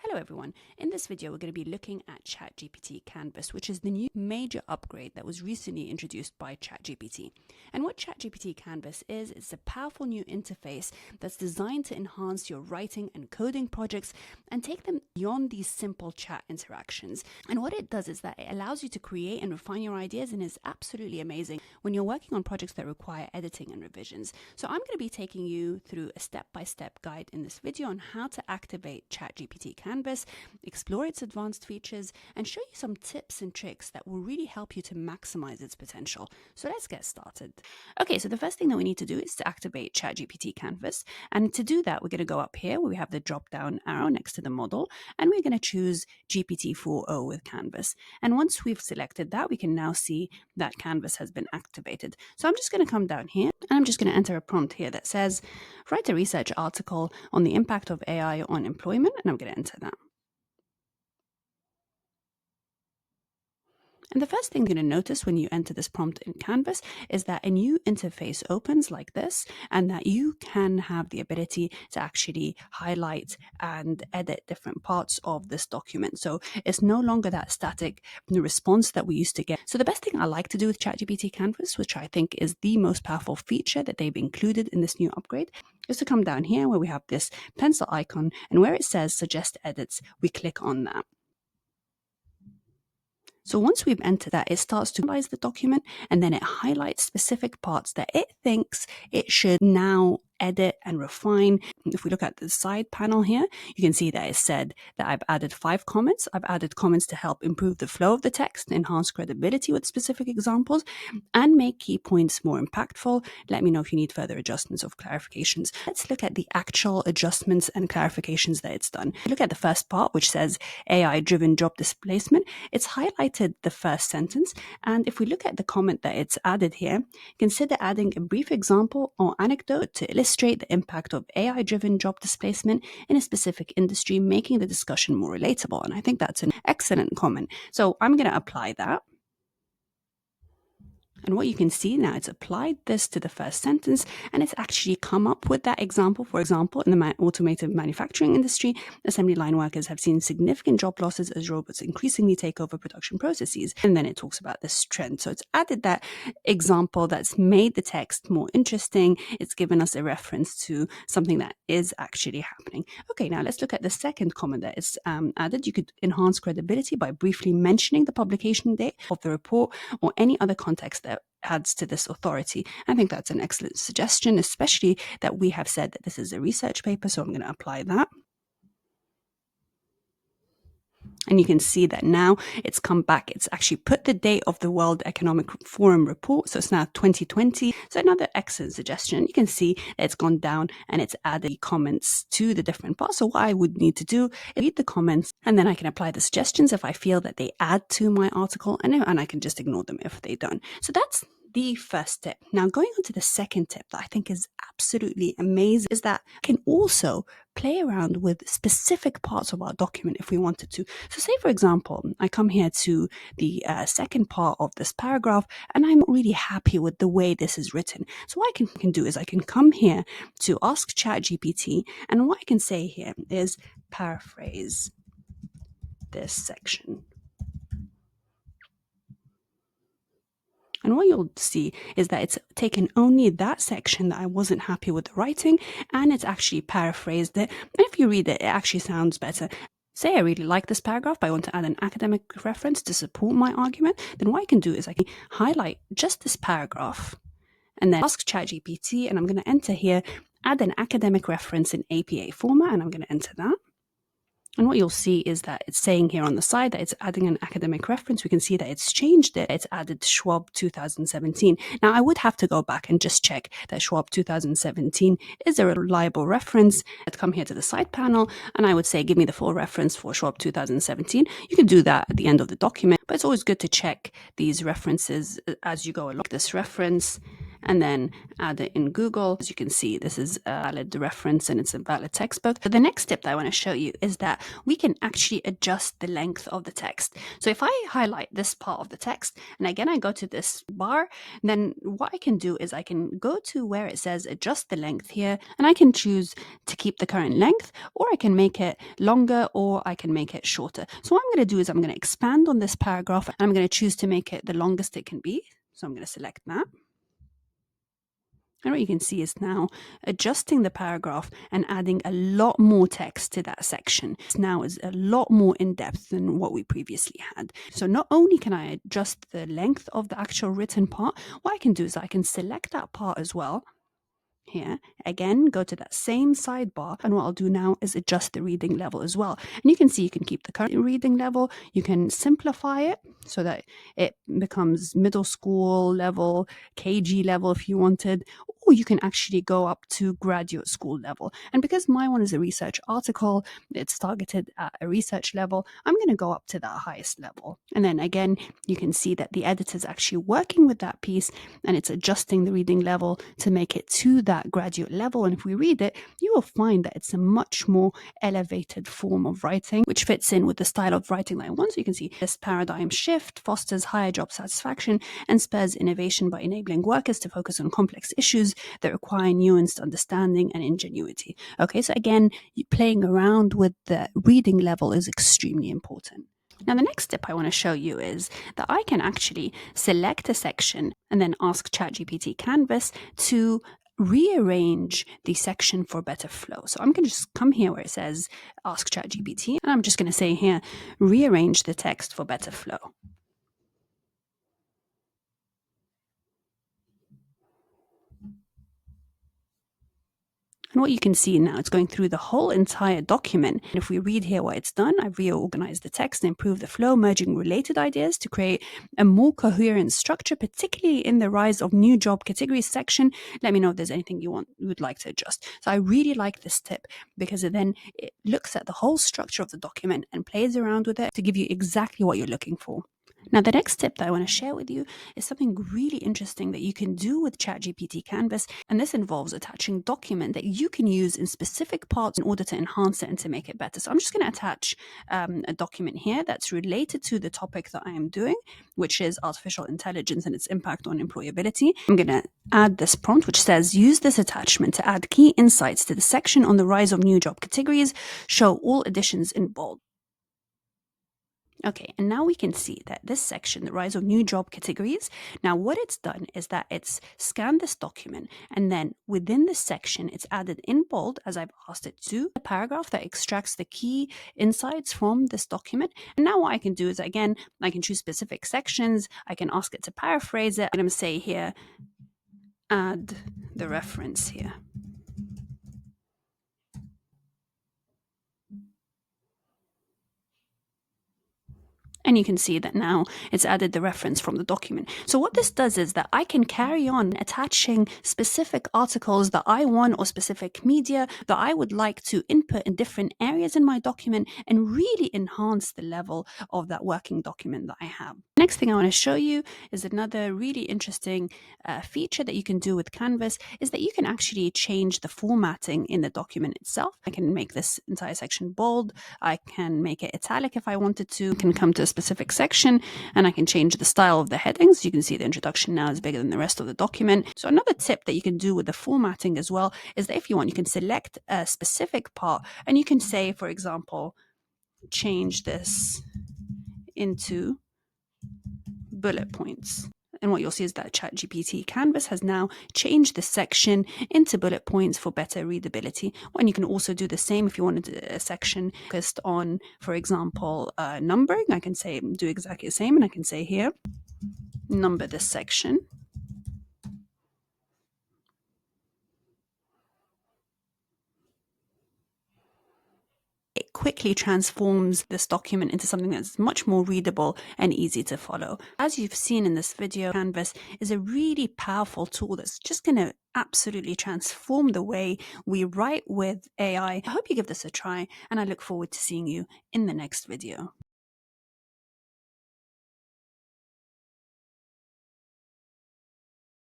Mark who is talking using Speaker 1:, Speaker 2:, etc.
Speaker 1: Hello everyone. In this video, we're going to be looking at ChatGPT Canvas, which is the new major upgrade that was recently introduced by ChatGPT. And what ChatGPT Canvas is, it's a powerful new interface that's designed to enhance your writing and coding projects and take them beyond these simple chat interactions. And what it does is that it allows you to create and refine your ideas and is absolutely amazing when you're working on projects that require editing and revisions. So I'm going to be taking you through a step-by-step guide in this video on how to activate ChatGPT Canvas, explore its advanced features, and show you some tips and tricks that will really help you to maximize its potential. So let's get started. Okay, so the first thing that we need to do is to activate ChatGPT Canvas. And to do that, we're going to go up here where we have the drop-down arrow next to the model, and we're going to choose GPT-4o with Canvas. And once we've selected that, we can now see that Canvas has been activated. So I'm just going to come down here, and I'm just going to enter a prompt here that says, write a research article on the impact of AI on employment, and I'm going to enter that. And the first thing you're going to notice when you enter this prompt in Canvas is that a new interface opens like this, and that you can have the ability to actually highlight and edit different parts of this document. So it's no longer that static response that we used to get. So the best thing I like to do with ChatGPT Canvas, which I think is the most powerful feature that they've included in this new upgrade, is to come down here where we have this pencil icon, and where it says suggest edits, we click on that. So once we've entered that, it starts to analyze the document, and then it highlights specific parts that it thinks it should now edit and refine. If we look at the side panel here, you can see that it said that I've added 5 comments. I've added comments to help improve the flow of the text, enhance credibility with specific examples, and make key points more impactful. Let me know if you need further adjustments or clarifications. Let's look at the actual adjustments and clarifications that it's done. Look at the first part, which says AI-driven job displacement. It's highlighted the first sentence, and if we look at the comment that it's added here, consider adding a brief example or anecdote to illustrate the impact of AI-driven job displacement in a specific industry, making the discussion more relatable. And I think that's an excellent comment. So I'm going to apply that. And what you can see now, it's applied this to the first sentence, and it's actually come up with that example. For example, in the automotive manufacturing industry, assembly line workers have seen significant job losses as robots increasingly take over production processes. And then it talks about this trend. So it's added that example that's made the text more interesting. It's given us a reference to something that is actually happening. Okay, now let's look at the second comment that is added. You could enhance credibility by briefly mentioning the publication date of the report or any other context that adds to this authority. I think that's an excellent suggestion, especially that we have said that this is a research paper, so I'm going to apply that. And you can see that now it's come back. It's actually put the date of the World Economic Forum report. So it's now 2020. So another excellent suggestion. You can see that it's gone down and it's added comments to the different parts. So what I would need to do is read the comments, and then I can apply the suggestions if I feel that they add to my article, and I can just ignore them if they don't. So that's the first tip. Now, going on to the second tip that I think is absolutely amazing is that I can also play around with specific parts of our document if we wanted to. So say, for example, I come here to the second part of this paragraph, and I'm really happy with the way this is written. So what I can do is I can come here to ask ChatGPT, and what I can say here is paraphrase this section. And what you'll see is that it's taken only that section that I wasn't happy with the writing, and it's actually paraphrased it. And if you read it, it actually sounds better. Say I really like this paragraph, but I want to add an academic reference to support my argument, then what I can do is I can highlight just this paragraph and then ask ChatGPT, and I'm going to enter here, add an academic reference in APA format, and I'm going to enter that. And what you'll see is that it's saying here on the side that it's adding an academic reference. We can see that it's changed it. It's added Schwab 2017. Now, I would have to go back and just check that Schwab 2017 is a reliable reference. I'd come here to the side panel, and I would say, give me the full reference for Schwab 2017. You can do that at the end of the document, but it's always good to check these references as you go along. This reference and then add it in Google. As you can see, this is a valid reference and it's a valid textbook. But the next tip that I want to show you is that we can actually adjust the length of the text. So if I highlight this part of the text, and again, I go to this bar, then what I can do is I can go to where it says adjust the length here, and I can choose to keep the current length, or I can make it longer, or I can make it shorter. So what I'm going to do is I'm going to expand on this paragraph, and I'm going to choose to make it the longest it can be. So I'm going to select that. And what you can see is now adjusting the paragraph and adding a lot more text to that section. This now is a lot more in depth than what we previously had. So not only can I adjust the length of the actual written part, what I can do is I can select that part as well. Here, again, go to that same sidebar, and what I'll do now is adjust the reading level as well. And you can see you can keep the current reading level, you can simplify it so that it becomes middle school level, KG level if you wanted, or you can actually go up to graduate school level. And because my one is a research article, it's targeted at a research level, I'm going to go up to that highest level. And then again, you can see that the editor is actually working with that piece and it's adjusting the reading level to make it to that graduate level. And if we read it, you will find that it's a much more elevated form of writing, which fits in with the style of writing that I want. So you can see this paradigm shift fosters higher job satisfaction and spurs innovation by enabling workers to focus on complex issues that require nuanced understanding and ingenuity. Okay, so again, playing around with the reading level is extremely important. Now, the next tip I want to show you is that I can actually select a section and then ask ChatGPT Canvas to rearrange the section for better flow. So I'm going to just come here where it says ask ChatGPT, and I'm just going to say here, rearrange the text for better flow. And what you can see now, it's going through the whole entire document. And if we read here what it's done, I've reorganized the text and improved the flow, merging related ideas to create a more coherent structure, particularly in the rise of new job categories section. Let me know if there's anything you would like to adjust. So I really like this tip because it looks at the whole structure of the document and plays around with it to give you exactly what you're looking for. Now, the next tip that I want to share with you is something really interesting that you can do with ChatGPT Canvas, and this involves attaching document that you can use in specific parts in order to enhance it and to make it better. So I'm just going to attach a document here that's related to the topic that I am doing, which is artificial intelligence and its impact on employability. I'm going to add this prompt, which says, use this attachment to add key insights to the section on the rise of new job categories. Show all additions in bold. Okay, and now we can see that this section, the rise of new job categories, now what it's done is that it's scanned this document, and then within this section, it's added in bold, as I've asked it to, a paragraph that extracts the key insights from this document. And now what I can do is, again, I can choose specific sections, I can ask it to paraphrase it. I'm going to say here, add the reference here. And you can see that now it's added the reference from the document. So what this does is that I can carry on attaching specific articles that I want or specific media that I would like to input in different areas in my document and really enhance the level of that working document that I have. Next thing I want to show you is another really interesting feature that you can do with Canvas is that you can actually change the formatting in the document itself. I can make this entire section bold. I can make it italic if I wanted to. I can come to a specific section and I can change the style of the headings. You can see the introduction now is bigger than the rest of the document. So another tip that you can do with the formatting as well is that if you want, you can select a specific part and you can say, for example, change this into bullet points. And what you'll see is that ChatGPT Canvas has now changed the section into bullet points for better readability. And you can also do the same if you wanted a section focused on, for example, numbering. I can say, do exactly the same, and I can say here, number this section. It quickly transforms this document into something that's much more readable and easy to follow. As you've seen in this video, Canvas is a really powerful tool that's just going to absolutely transform the way we write with AI. I hope you give this a try, and I look forward to seeing you in the next video.